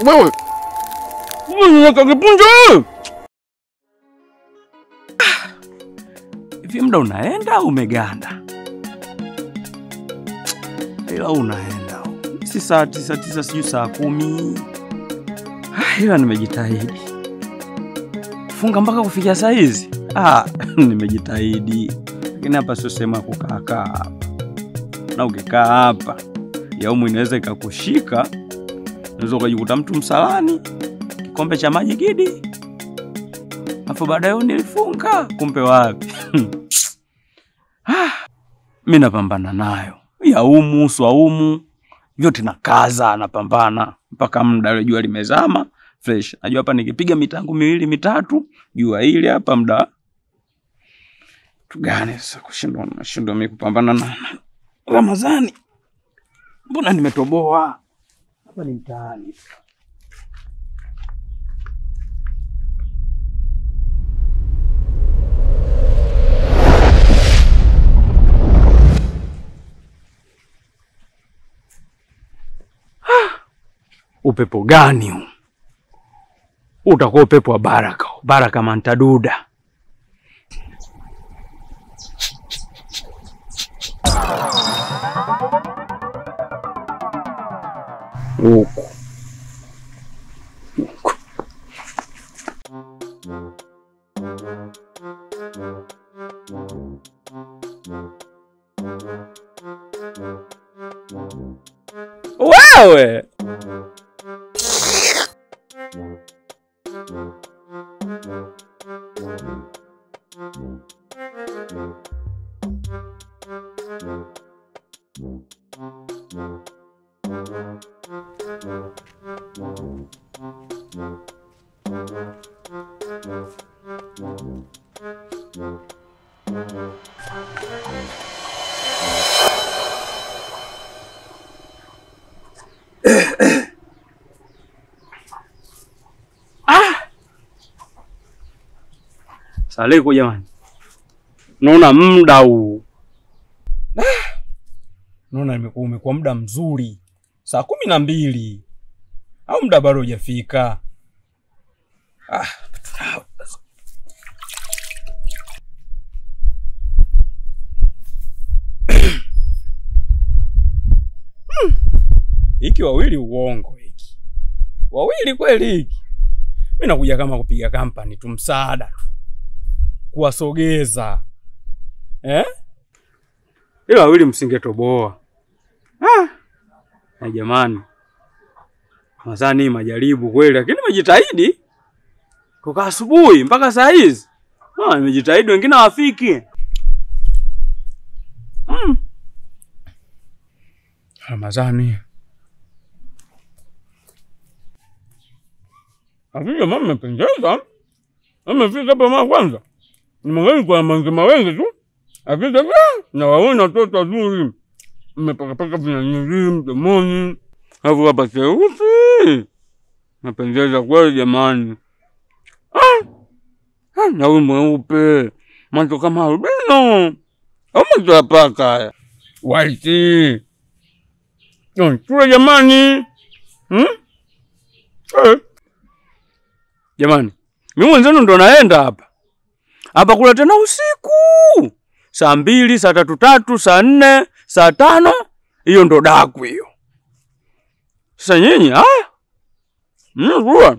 Wewe. Unataka kipunje? Hivi muda unaenda au umeganda? Ila unaenda. Si saa 9 siju saa 10. Ila nimejitahidi. Funga mpaka kufikia saa hizi. Nimejitahidi. Lakini hapa sio sema kukaa. Na ukikaa hapa, yaumu inaweza ikakushika. Unaweza ukajikuta mtu msalani. Kikombe cha maji gidi. Afu baadaye nilifunga, kumbe wapi? Mimi napambana nayo. Yaumu, swaumu, yote na kaza napambana mpaka muda ile jua limezama fresh. Najua hapa nikipiga mitangu 2 3, jua ile hapa muda tugane sasa kushindwa mimi kupambana na Ramadhani. Mbona nimetoboa? Hapa ni mtaani. Upepo gani huu? Utakuwa upepo wa baraka. Baraka mantaduda. Huku. Wewe! Saleko jamani. Naona muda huu. Naona umekuwa muda mzuri. Saa 12. Au muda bado hujafika. Hiki wawili uongo hiki. Wawili kweli hiki. Mimi nakuja kama kupiga kampani tu msaada tu. Kuwasogeza. Ila wawili msingetoboa. Na jamani. Mazani majaribu kweli lakini nimejitahidi. Toka asubuhi mpaka saa hizi. Nimejitahidi wengine hawafiki. Ramadhani. Afika mama mpendeza. Amefika hapa mara kwanza. Nimeweza kwa mawengi tu. Afika na waona watoto wazuri. Mmepaka vinanyiri mdomoni. Hapo hapa cheusi. Napendeza kweli jamani. Na wewe mweupe. Macho kama albino. Au macho ya paka. White. Tule jamani. Jamani. Mimi mwenzenu ndo naenda hapa. Hapa kula tena usiku. Saa 2, saa 3, saa 4, saa 5. Hiyo ndo daku hiyo. Sasa nyinyi, Mnajua.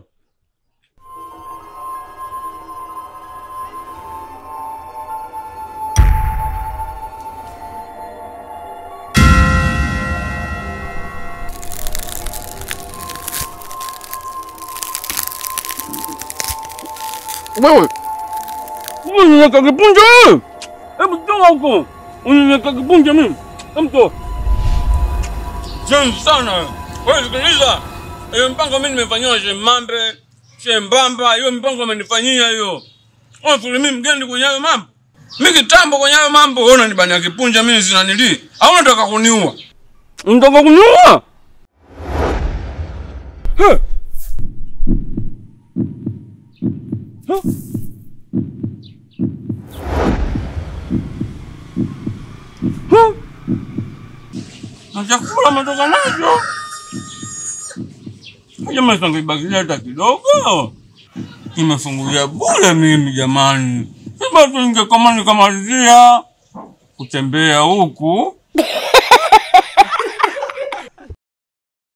Wewe. Unataka kipunje? Hebu toa huko. Unataka kipunje mimi? Mto. Jam sana. Wewe sikiliza. Hiyo mpango mimi nimefanywa shembamba. Hiyo mpango amenifanyia hiyo. Mimi mgeni kwenye hayo mambo. Mimi kitambo kwenye hayo mambo. Wewe unanibania kipunje mimi sina nili. Au unataka kuniua? Unataka kuniua? Chakula umetoka nacho. Jamaa sangebakisha hata kidogo. Nimefungulia bure mimi jamani. Sasa ningekoma nikamalizia kutembea huku.